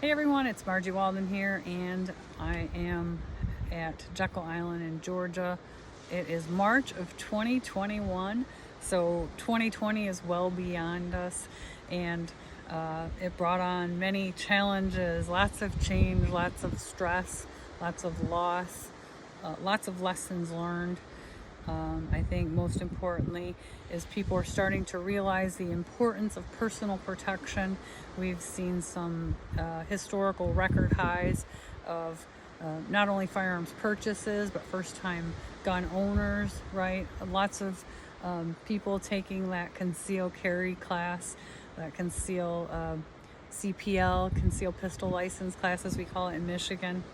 Hey everyone, it's Margie Walden here, and I am at Jekyll Island in Georgia. It is March of 2021, so 2020 is well beyond us, and it brought on many challenges, lots of change, lots of stress, lots of loss, lots of lessons learned. I think most importantly is people are starting to realize the importance of personal protection. We've seen some historical record highs of not only firearms purchases, but first-time gun owners, right? Lots of people taking that conceal carry class, that conceal CPL, conceal pistol license class as we call it in Michigan.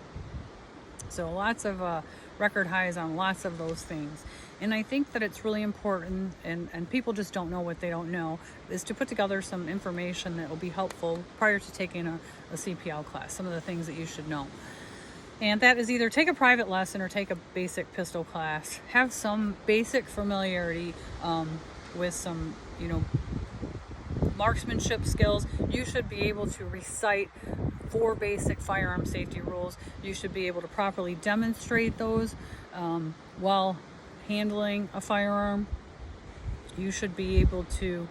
So lots of record highs on lots of those things. And I think that it's really important, and people just don't know what they don't know, is to put together some information that will be helpful prior to taking a CPL class, some of the things that you should know. And that is either take a private lesson or take a basic pistol class. Have some basic familiarity with some, marksmanship skills. You should be able to recite 4 basic firearm safety rules. You should be able to properly demonstrate those while handling a firearm. You should be able to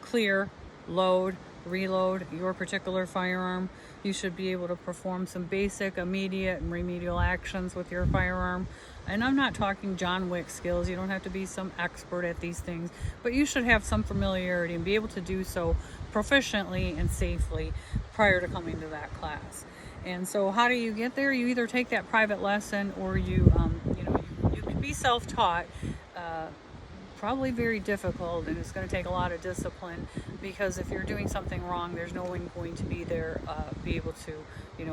clear, load, reload your particular firearm. You should be able to perform some basic, immediate, and remedial actions with your firearm. And I'm not talking John Wick skills. You don't have to be some expert at these things, but you should have some familiarity and be able to do so proficiently and safely prior to coming to that class. And so how do you get there? You either take that private lesson or you can be self-taught. Probably very difficult, and it's going to take a lot of discipline, because if you're doing something wrong, there's no one going to be there be able to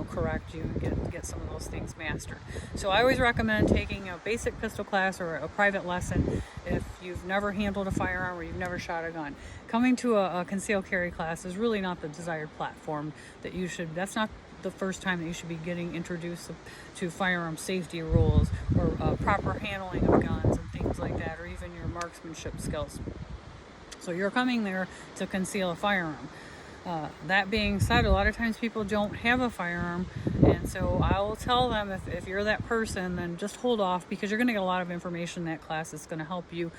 correct you and get some of those things mastered. So I always recommend taking a basic pistol class or a private lesson if you've never handled a firearm or you've never shot a gun. Coming to a concealed carry class is really not the desired platform that you should. That's not the first time that you should be getting introduced to firearm safety rules or proper handling of guns and things like that, or even your marksmanship skills. So you're coming there to conceal a firearm. That being said, a lot of times people don't have a firearm, and so I will tell them, if you're that person, then just hold off, because you're going to get a lot of information in that class that's going to help you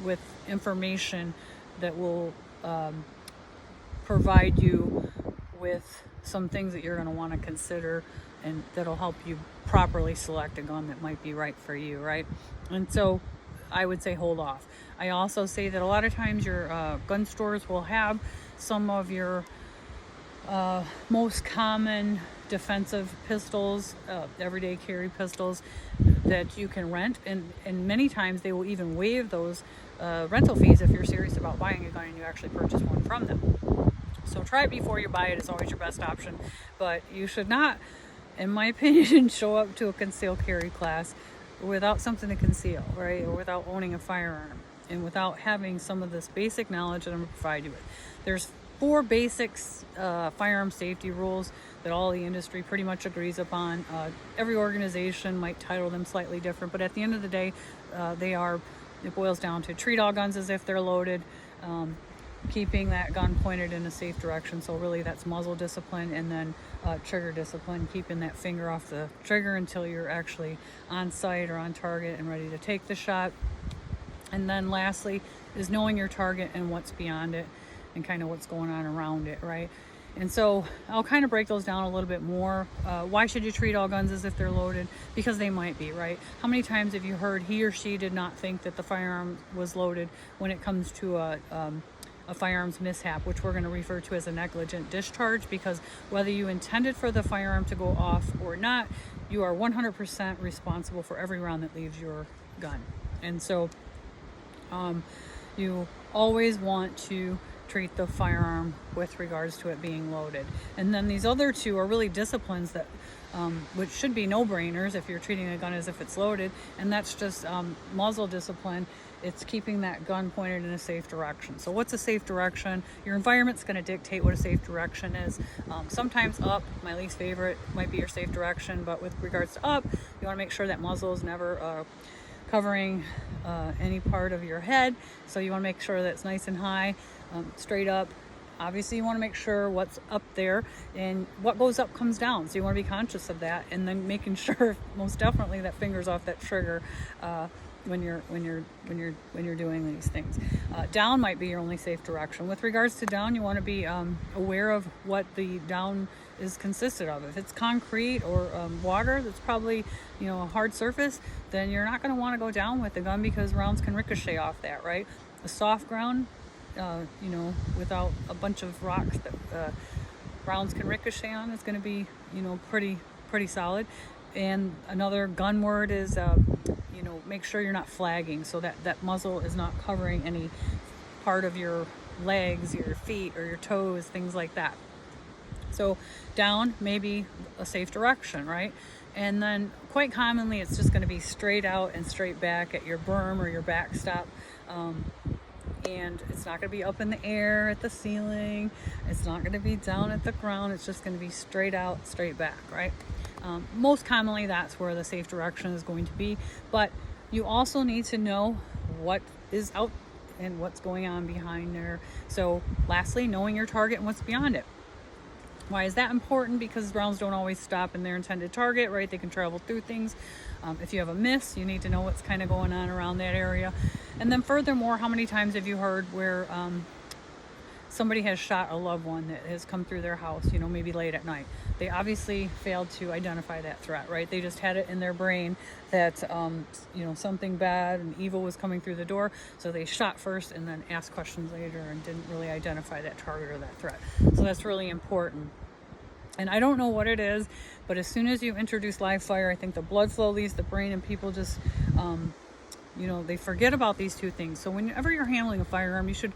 with information that will provide you with some things that you're going to want to consider, and that'll help you properly select a gun that might be right for you, right? And so I would say hold off. I also say that a lot of times your gun stores will have some of your most common defensive pistols, everyday carry pistols that you can rent, and many times they will even waive those rental fees if you're serious about buying a gun and you actually purchase one from them. So try it before you buy it is always your best option, but you should not, in my opinion, show up to a concealed carry class without something to conceal, right? Or without owning a firearm and without having some of this basic knowledge that I'm going to provide you with. There's 4 basics firearm safety rules that all the industry pretty much agrees upon. Every organization might title them slightly different, but at the end of the day, it boils down to treat all guns as if they're loaded, keeping that gun pointed in a safe direction. So really that's muzzle discipline, and then trigger discipline, keeping that finger off the trigger until you're actually on sight or on target and ready to take the shot. And then lastly is knowing your target and what's beyond it and kind of what's going on around it, right? And so I'll kind of break those down a little bit more. Why should you treat all guns as if they're loaded? Because they might be, right? How many times have you heard he or she did not think that the firearm was loaded when it comes to a firearms mishap, which we're going to refer to as a negligent discharge? Because whether you intended for the firearm to go off or not, you are 100% responsible for every round that leaves your gun. And so you always want to treat the firearm with regards to it being loaded. And then these other 2 are really disciplines that which should be no-brainers if you're treating a gun as if it's loaded, and that's just muzzle discipline. It's keeping that gun pointed in a safe direction. So what's a safe direction? Your environment's going to dictate what a safe direction is. Sometimes up, my least favorite, might be your safe direction, but with regards to up, you want to make sure that muzzle is never covering any part of your head. So you want to make sure that it's nice and high, straight up, Obviously you want to make sure what's up there, and what goes up comes down, so you want to be conscious of that, and then making sure most definitely that finger's off that trigger when you're doing these things. Down might be your only safe direction. With regards to down, you want to be aware of what the down is consisted of. If it's concrete or water, that's probably a hard surface, then you're not going to want to go down with the gun, because rounds can ricochet off that, right? A soft ground, without a bunch of rocks that rounds can ricochet on, is going to be pretty solid. And another gun word is make sure you're not flagging, so that muzzle is not covering any part of your legs, your feet, or your toes, things like that. So down may be a safe direction, right? And then quite commonly it's just going to be straight out and straight back at your berm or your backstop. And it's not going to be up in the air at the ceiling. It's not going to be down at the ground. It's just going to be straight out, straight back, right? Most commonly that's where the safe direction is going to be, but you also need to know what is out and what's going on behind there. So lastly, knowing your target and what's beyond it. Why is that important? Because rounds don't always stop in their intended target, right? They can travel through things. If you have a miss, you need to know what's kind of going on around that area. And then furthermore, how many times have you heard where somebody has shot a loved one that has come through their house, maybe late at night? They obviously failed to identify that threat, right? They just had it in their brain that, something bad and evil was coming through the door. So they shot first and then asked questions later and didn't really identify that target or that threat. So that's really important. And I don't know what it is, but as soon as you introduce live fire, I think the blood flow leaves the brain and people just, they forget about these two things. So whenever you're handling a firearm, you should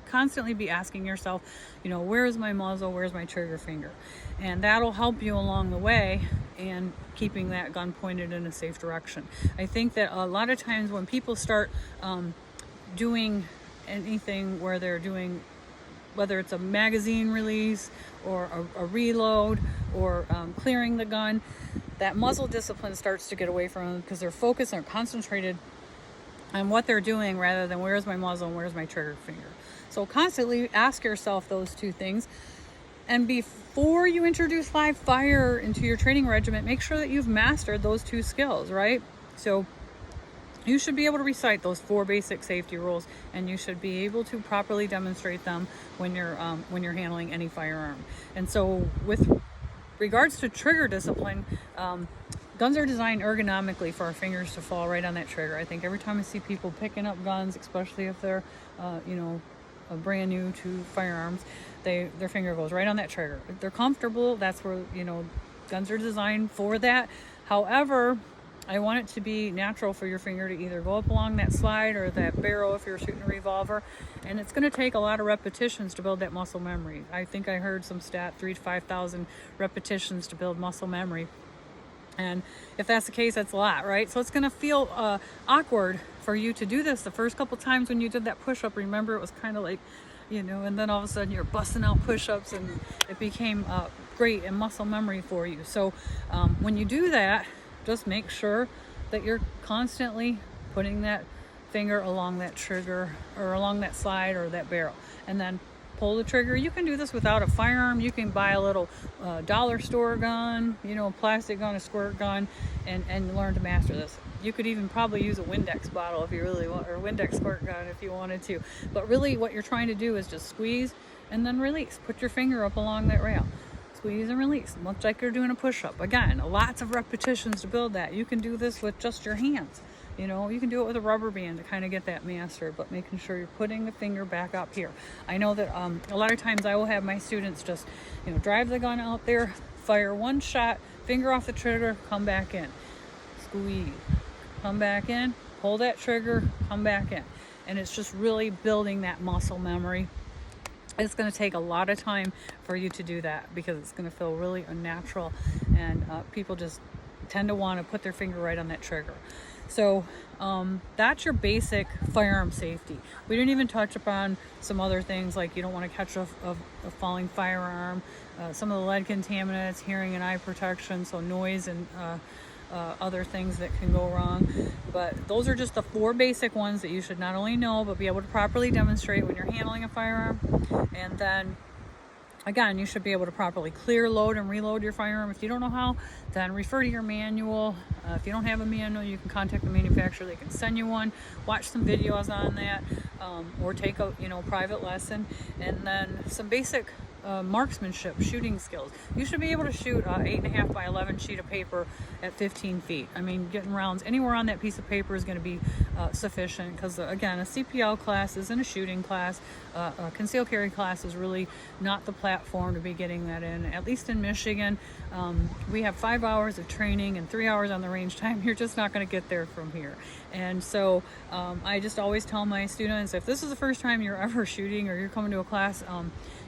constantly be asking yourself, where is my muzzle? Where's my trigger finger? And that'll help you along the way and keeping that gun pointed in a safe direction. I think that a lot of times when people start doing anything where they're doing, whether it's a magazine release or a reload or clearing the gun, that muzzle discipline starts to get away from them, because they're focused and concentrated on what they're doing rather than where's my muzzle and where's my trigger finger. So constantly ask yourself those two things. And before you introduce live fire into your training regiment, make sure that you've mastered those two skills, right? So you should be able to recite those 4 basic safety rules, and you should be able to properly demonstrate them when you're handling any firearm. And so with regards to trigger discipline, guns are designed ergonomically for our fingers to fall right on that trigger. I think every time I see people picking up guns, especially if they're brand new to firearms, their finger goes right on that trigger. If they're comfortable, that's where guns are designed for that. However, I want it to be natural for your finger to either go up along that slide or that barrel if you're shooting a revolver. And it's going to take a lot of repetitions to build that muscle memory. I think I heard some stat, 3,000 to 5,000 repetitions to build muscle memory. And if that's the case, that's a lot, right? So it's going to feel awkward for you to do this the first couple times. When you did that push-up, remember, it was kind of like, and then all of a sudden you're busting out push-ups, and it became great and muscle memory for you. So when you do that, just make sure that you're constantly putting that finger along that trigger or along that slide or that barrel, and then pull the trigger. You can do this without a firearm. You can buy a little dollar store gun, a plastic gun, a squirt gun, and learn to master this. You could even probably use a Windex bottle if you really want, or a Windex squirt gun if you wanted to. But really what you're trying to do is just squeeze and then release. Put your finger up along that rail. Squeeze and release, much like you're doing a push-up. Again, lots of repetitions to build that. You can do this with just your hands. You can do it with a rubber band to kind of get that mastered, but making sure you're putting the finger back up here. I know that a lot of times I will have my students just, drive the gun out there, fire one shot, finger off the trigger, come back in. Squeeze, come back in, pull that trigger, come back in. And it's just really building that muscle memory. It's going to take a lot of time for you to do that, because it's going to feel really unnatural, and people just tend to want to put their finger right on that trigger. So that's your basic firearm safety. We didn't even touch upon some other things, like you don't want to catch a falling firearm, some of the lead contaminants, hearing and eye protection, so noise and other things that can go wrong. But those are just the 4 basic ones that you should not only know, but be able to properly demonstrate when you're handling a firearm. And then again, you should be able to properly clear, load, and reload your firearm. If you don't know how, then refer to your manual. If you don't have a manual, you can contact the manufacturer. They can send you one. Watch some videos on that, or take a private lesson. And then some basic marksmanship, shooting skills. You should be able to shoot 8.5 by 11 sheet of paper at 15 feet. I mean, getting rounds anywhere on that piece of paper is going to be sufficient, because again, a CPL class isn't a shooting class. A concealed carry class is really not the platform to be getting that in. At least in Michigan, we have 5 hours of training and 3 hours on the range time. You're just not going to get there from here. And so I just always tell my students, if this is the first time you're ever shooting or you're coming to a class,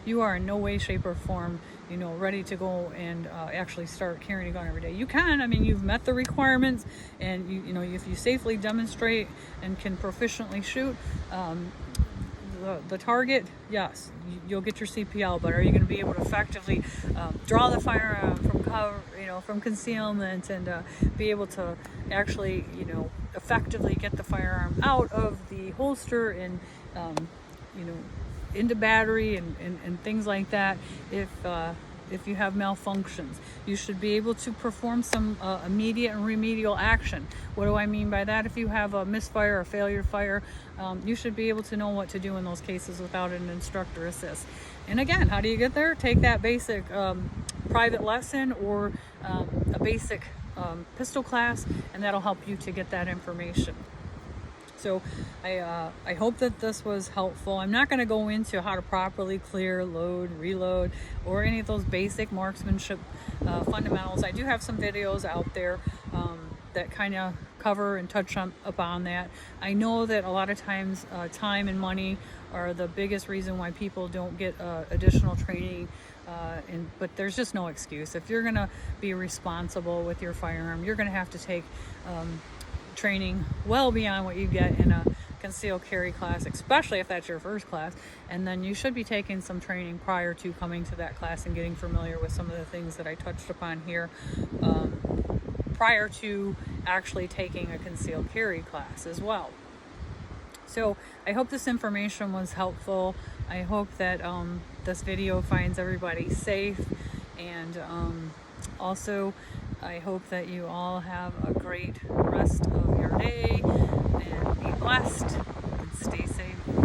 you are in no way, shape, or form, ready to go and actually start carrying a gun every day. You can. I mean, you've met the requirements, and if you safely demonstrate and can proficiently shoot the target, yes, you'll get your CPL. But are you going to be able to effectively draw the firearm from cover, from concealment, and be able to actually, effectively get the firearm out of the holster and, into battery and things like that? If you have malfunctions, you should be able to perform some immediate and remedial action. What do I mean by that? If you have a misfire or failure to fire, you should be able to know what to do in those cases without an instructor assist. And again, how do you get there? Take that basic private lesson or a basic pistol class, and that'll help you to get that information. So I hope that this was helpful. I'm not going to go into how to properly clear, load, reload, or any of those basic marksmanship fundamentals. I do have some videos out there that kind of cover and touch upon that. I know that a lot of times time and money are the biggest reason why people don't get additional training. But there's just no excuse. If you're going to be responsible with your firearm, you're going to have to take training well beyond what you get in a concealed carry class, especially if that's your first class. And then you should be taking some training prior to coming to that class and getting familiar with some of the things that I touched upon here prior to actually taking a concealed carry class as well. So I hope this information was helpful. I hope that this video finds everybody safe, and also I hope that you all have a great rest of your day, and be blessed and stay safe.